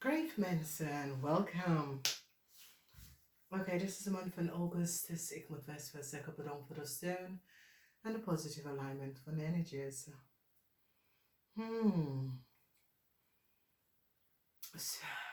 Great mensen, welcome. Oké, dit is de maand van Augustus. Ik moet best wel zeggen bedankt voor de steun en de positive alignment van de energies.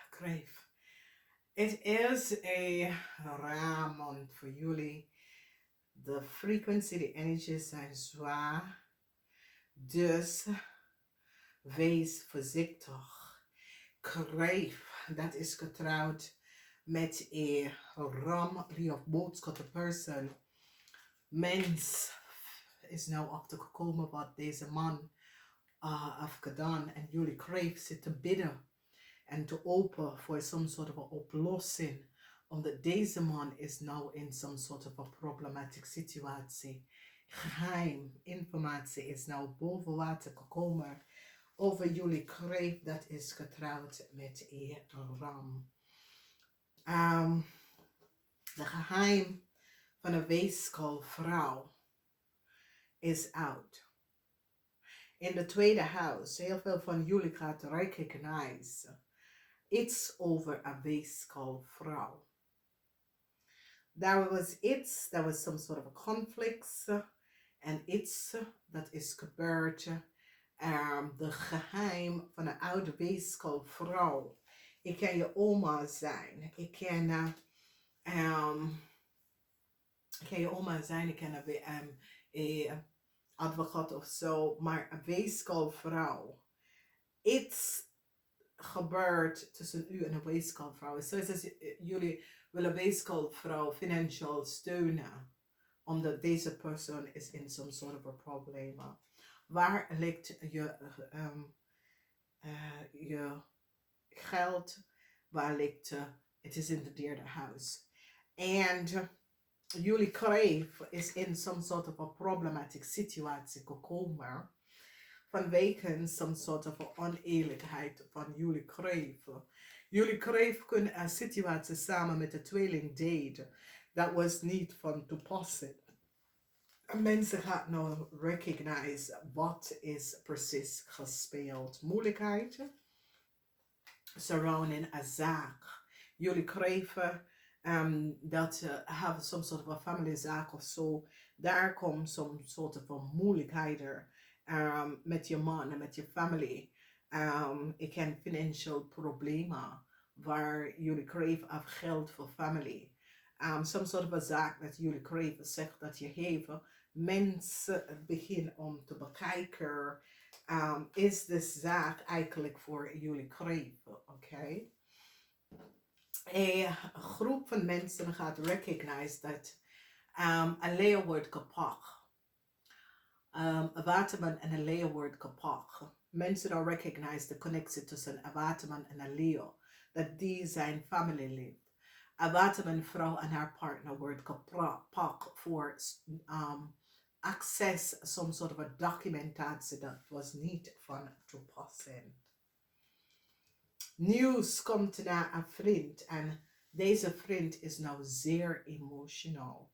Great. It is a raar maand voor jullie. De frequentie, de energies zijn zwaar. Dus wees voorzichtig. Kreef, dat is getrouwd met een ram of boodschap person. Mens is nou achtergekomen wat deze man heeft gedaan. En jullie kreef zit te bidden en te open voor some soort of oplossing. Omdat deze man is nou in some soort of a problematic situatie. Geheim informatie is nou boven water gekomen over jullie kreef dat is getrouwd met een ram. De geheim van een weeskal-vrouw is out. In de tweede huis, heel veel van jullie gaat recognize iets over een weeskal-vrouw. There was some sort of a conflict en iets dat is gebeurd. De geheim van een oude weeskal-vrouw. Ik kan je oma zijn. Ik kan je oma zijn. Ik kan een advocaat of zo. Maar een weeskal-vrouw. Iets gebeurt tussen u en een weeskal-vrouw. Zoals jullie willen weeskal-vrouw financieel steunen. Omdat deze persoon is in some sort of a probleem. Waar ligt je geld? Waar ligt het is in het derde huis. En jullie kreef is in some sort of a problematic situatie gekomen. Vanwege some sort of oneerlijkheid van jullie kreef. Jullie kreef kunnen een situatie samen met de tweeling date. Dat was niet van toepassing. Mensen gaan nou recognize wat is precies gespeeld. Moeilijkheid surrounding een zaak. Jullie kreven dat hebben some sort of a family zaak of zo. Daar komt some sort of a moeilijkheden met je man en met je family. Ik ken financial problemen waar jullie kreven af geld voor family. Some sort of a zaak dat jullie kreven zegt dat je heeft. Mensen beginnen om te bekijken, is de zaak eigenlijk voor jullie kreven, oké? Een groep van mensen gaat recognize dat een leeuw wordt gepakt. Een waterman en een leeuw wordt gepakt. Mensen dan recognize de connectie tussen een waterman en een leeuw. Dat die zijn family leeft. Een watermanvrouw en haar partner wordt gepakt voor access, some sort of a documentatie dat was niet van toepassing. Nieuws komt naar een vriend en deze vriend is nou zeer emotional.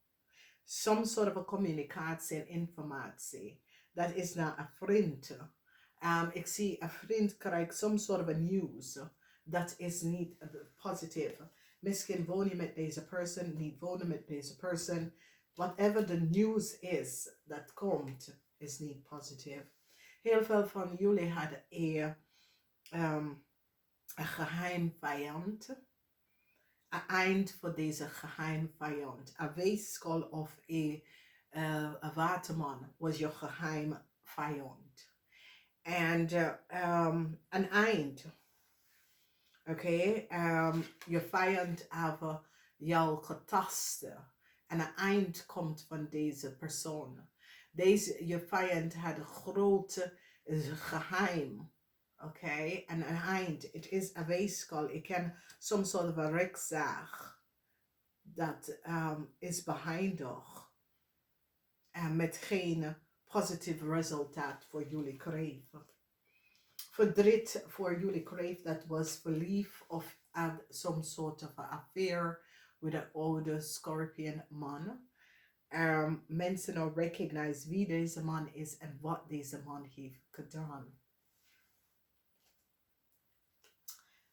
Some sort of a communicatie en informatie. Dat is naar een vriend. Ik zie een vriend krijgt some sort of a news. Dat is niet positief. Misschien woon je met deze persoon, niet wonen met deze persoon. Whatever the news is dat komt, is niet positief. Heel veel van jullie hadden een geheim vijand. Een eind voor deze geheim vijand. Een weeskal of een waterman was je geheim vijand. En een eind. Oké, je vijand hebben jou getasten. En een eind komt van deze persoon. Je vijand had een grote geheim. Oké, en een eind. Het is een weeskal. Ik ken some sort of a rechtszaak. Dat is behindig. En met geen positief resultaat voor jullie kreef. Verdriet voor jullie kreef dat was verliefd of had some sort of a affair with an older scorpion man. Mensen nou recognize wie deze man is en wat deze man heeft gedaan.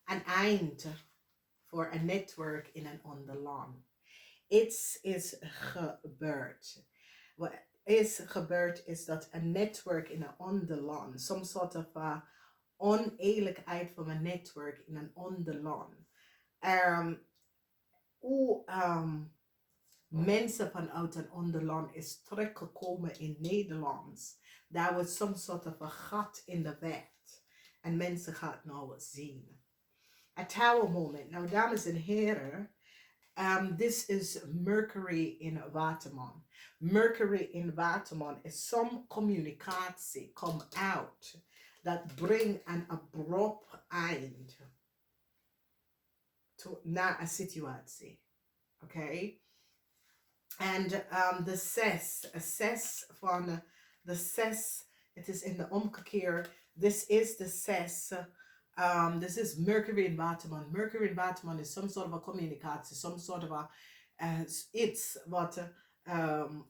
Een eind voor een netwerk in een ander land. Iets is gebeurd. Wat is gebeurd is dat een netwerk in een ander land, some sort of oneerlijkheid van een netwerk in een ander land. Hoe mensen vanuit een ander land is teruggekomen in Nederland. Daar was some sort of een gat in de wet. En mensen gaan het nou zien. A tower moment. Nou, dames en heren, this is Mercury in Waterman. Mercury in Waterman is some communicatie come out that bring an abrupt end to na een situatie. Okay? And the zes van de zes, het is in de omgekeer. This is the zes. This is Mercury in Waterman. Mercury in Waterman is some sort of a communicatie, some sort of a it's what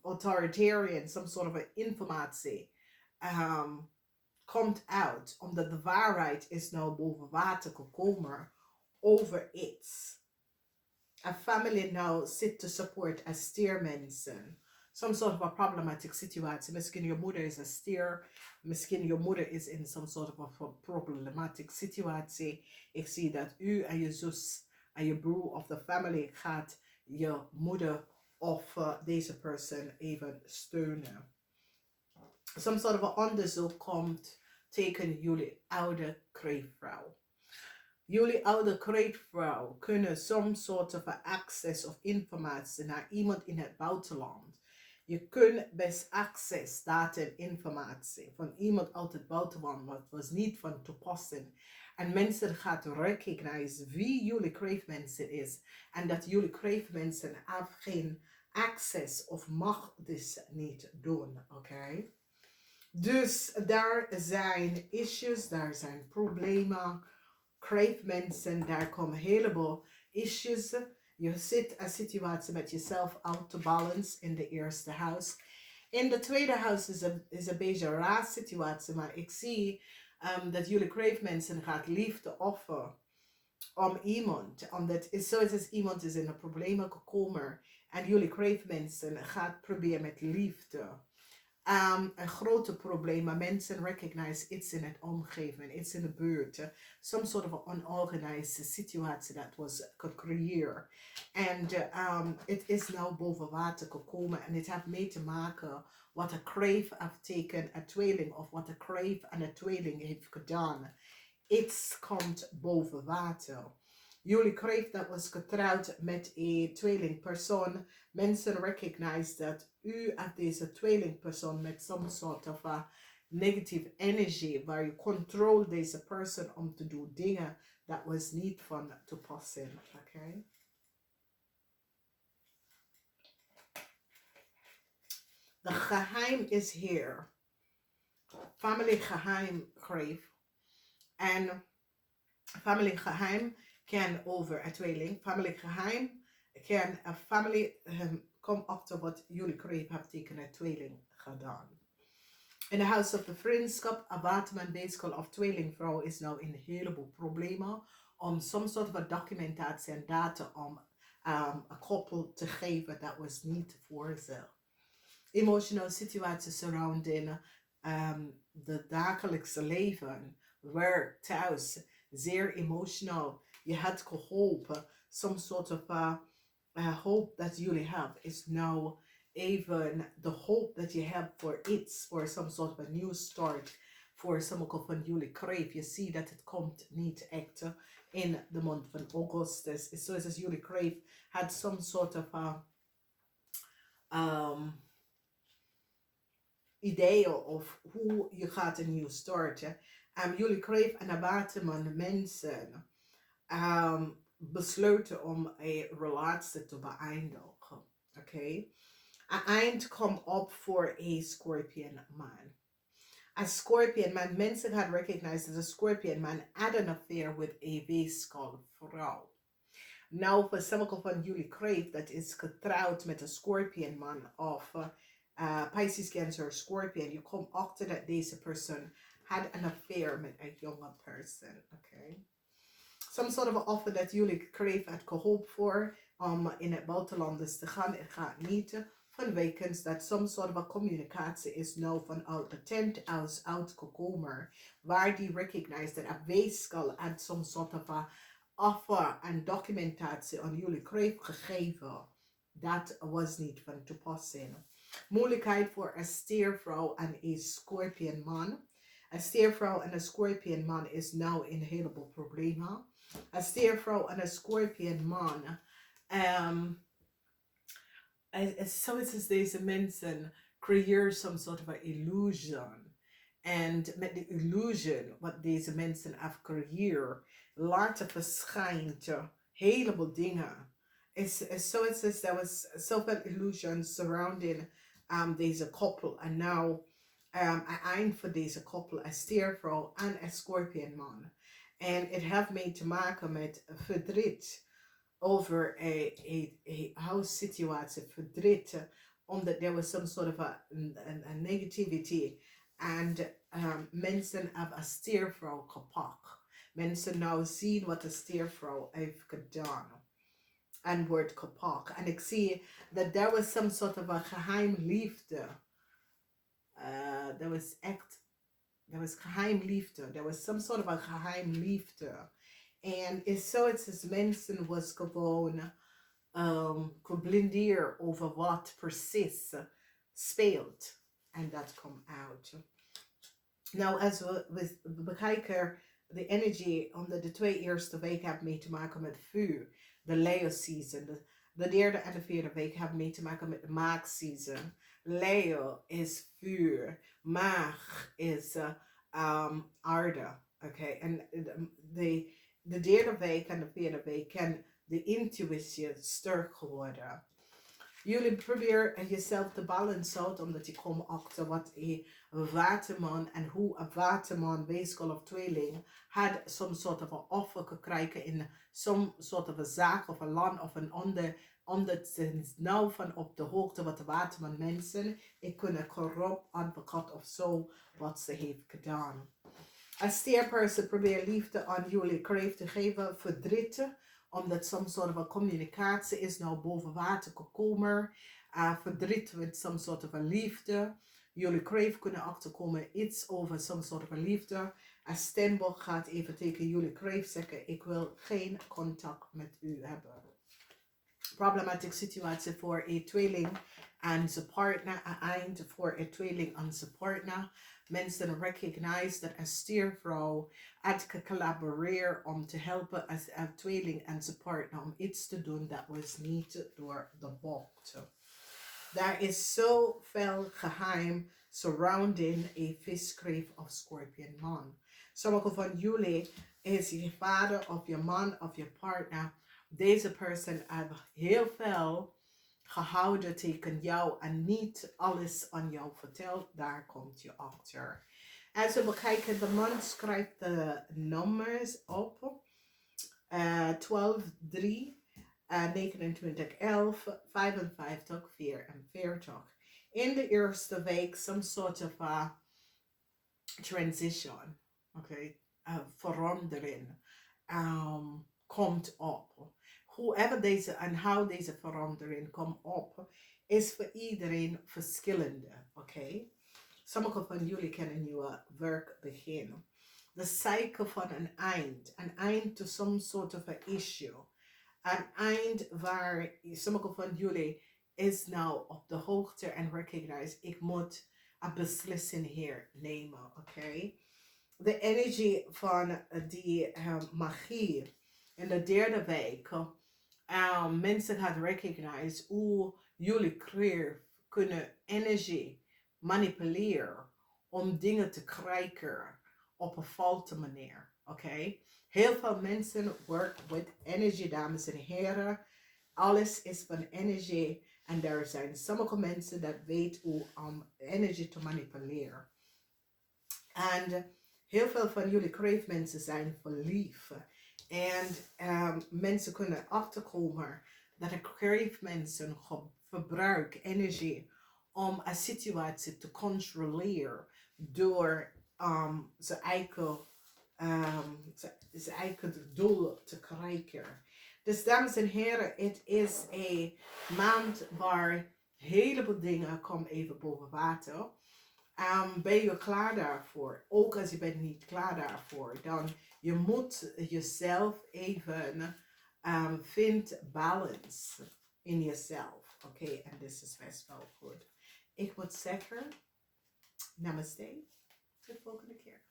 authoritarian, some sort of a informatie komt out, omdat de waarheid is nou boven water gekomen over iets. A family now sit to support as steermensen. Some sort of a problematic situatie. Misschien je moeder is een stier. Misschien je moeder is in some sort of a problematic situatie. Ik zie dat u en je zus en je broer of the family gaat je moeder of deze persoon even steunen. Some sort of a onderzoek komt tegen jullie oude kreefvrouw. Jullie oude kreefvrouw kunnen some sort of access of informatie naar iemand in het buitenland. Je kunt best access data en informatie van iemand uit het buitenland wat was niet van toepassing. En mensen gaan recognize wie jullie kreefmensen is. En dat jullie kreefmensen hebben geen access of mag dus niet doen. Oké? Dus daar zijn issues, daar zijn problemen. Kreefmensen, daar komen een heleboel issues. Je zit een situatie met jezelf out to balance in de eerste huis. In de tweede huis is een beetje een raar situatie, maar ik zie dat jullie kreefmensen gaat liefde offeren om iemand. Omdat zoals iemand is in de problemen gekomen en jullie kreefmensen gaat proberen met liefde. Een grote probleem, maar mensen recognize iets in het omgeving, iets in de buurt. Some sort of an unorganized situatie that was gecreëerd. En het is nou boven water gekomen en het heeft mee te maken wat een kreef heeft teken, een tweeling, of wat een kreef en een tweeling heeft gedaan. Iets komt boven water. Jullie kreef dat was getrouwd met een tweelingpersoon. Mensen recognize dat u en deze tweelingpersoon met some sort of a negative energy, waar je controle deze persoon om te doen dingen dat was niet van toepassing. Okay? The geheim is here. Family geheim kreef. En family geheim kan over een tweeling. Family geheim kan een family come achter wat jullie kreef hebt tegen een tweeling gedaan. In de House of the Vriendschap, een waterman bezig of tweelingvrouw is nou in een heleboel problemen om some sort of a documentatie en data om een koppel te geven dat was niet voor ze. Emotional situaties surrounding de dagelijkse leven, werk, thuis, zeer emotional. Je had geholpen, some sort of hope that jullie have is now even the hope that you have for iets, for some sort of a new start, voor sommige van jullie kreef. Je ziet dat het komt niet echt in de maand van Augustus. It's zoals jullie kreef had some sort of idee of hoe je gaat een nieuw starten. Jullie kreef en waterman mensen besloten om een relatie te beëindigen. Oké? Een eind komt op voor een Scorpion man. A Scorpion man, mensen gaan recognize that a Scorpion man had an affair with a weeskal vrouw. Nou, voor sommige van jullie kreef dat is getrouwd met een Scorpion man of Pisces, Cancer, Scorpion. Je komt achter dat deze persoon had an affair met een jonge person. Okay? some sort of offer dat jullie kreeg het gehoopt voor om in het buitenland te gaan. Het gaat niet vanwege dat some sort of a communicatie is nou vanuit de tent uitgekomen, waar die recognize dat a weeskal en some sort of a offer en documentatie aan jullie kreeg gegeven. Dat was niet van toepassing. Moeilijkheid voor een steervrouw en een scorpionman. Een steervrouw en een scorpionman is nou in een heleboel problemen. Een steervrouw en een scorpionman. Zoiets als deze mensen creëren some sort of an illusion. En met de illusion wat deze mensen afcreëren, laten verschijnt heleboel dingen. It's zoiets als there was zoveel illusions surrounding deze koppel. En nou eind voor deze koppel, een steervrouw en een scorpionman. En het heeft mee te maken met verdriet over een huissituatie, verdriet, omdat er was some sort of a negativity. En mensen hebben een steervrouw gepakt. Mensen nou zien wat de steervrouw heeft gedaan. En wordt gepakt. En ik zie dat there was some sort of a geheim liefde. There was geheim liefde. There was some sort of a geheim liefde. En is zoiets als mensen was gewoon geblindeerd over wat precies speelt. En dat komt uit. Nou, als we bekijken de energie onder de 2 eerste weken hebben mee te maken met vuur. De Leo season. De 3e en de 4e week hebben mee te maken met de maag season. Leo is vuur. Maag is aarde. Oké. En de 3e week en de 4e week kan de intuïtie sterk worden. Jullie proberen jezelf te balancen omdat je komt achter wat een waterman en hoe een waterman, weeskal of tweeling, had some sort of een offer gekregen in some sort of een zaak of een land of een omdat ze nou van op de hoogte wat de waterman mensen, ik kunnen corrupt advocaat of zo wat ze heeft gedaan. Als steerperson probeer liefde aan jullie kreeg te geven, verdriet, omdat some sort of a communicatie is nou boven water gekomen. Verdriet met some sort of a liefde. Jullie kreeg kunnen achterkomen iets over some sort of a liefde. Een stembok gaat even tegen jullie kreeg zeggen, ik wil geen contact met u hebben. Problematische situatie voor een tweeling en zijn partner. Een eind voor een tweeling en zijn partner. Mensen recognize dat een steervrouw had gecollaboreerd om te helpen als een tweeling en zijn partner om iets te doen dat was niet door de bocht. Daar is zoveel geheim surrounding a viskreef of scorpion man. Sommige van jullie is je vader of je man of je partner. Deze persoon heeft heel veel gehouden tegen jou en niet alles aan jou vertelt. Daar komt je achter. Als we bekijken, de man schrijft de nummers op. 12, 3, 29, 11, 55, 44. In de eerste week, some sort of a transition. Okay, verandering komt op. Whoever deze en how deze verandering komt op, is voor iedereen verschillende. Oké? Sommige van jullie kunnen nieuw werk beginnen. De cycle van een eind to some sort of a issue. Een eind waar sommige van jullie is nou op de hoogte en recognize, ik moet een beslissing hier nemen. Oké? De energie van die magie in de 3e week. Mensen gaan recognize hoe jullie kunnen energie manipuleren om dingen te krijgen op een foute manier. Oké? Heel veel mensen werken met energie, dames en heren. Alles is van energie. En er zijn sommige mensen dat weten hoe om energie te manipuleren. En heel veel van jullie kreefmensen zijn verliefd. En mensen kunnen achterkomen dat de kreefmensen verbruiken energie om een situatie te controleren door zijn eigen Is eigenlijk het doel te krijgen. Dus dames en heren, het is een maand waar een heleboel dingen komen even boven water. Ben je klaar daarvoor? Ook als je bent niet klaar daarvoor, dan je moet jezelf even vind balance in jezelf. Oké, en dit is best wel goed. Ik moet zeggen, namaste. Tot de volgende keer.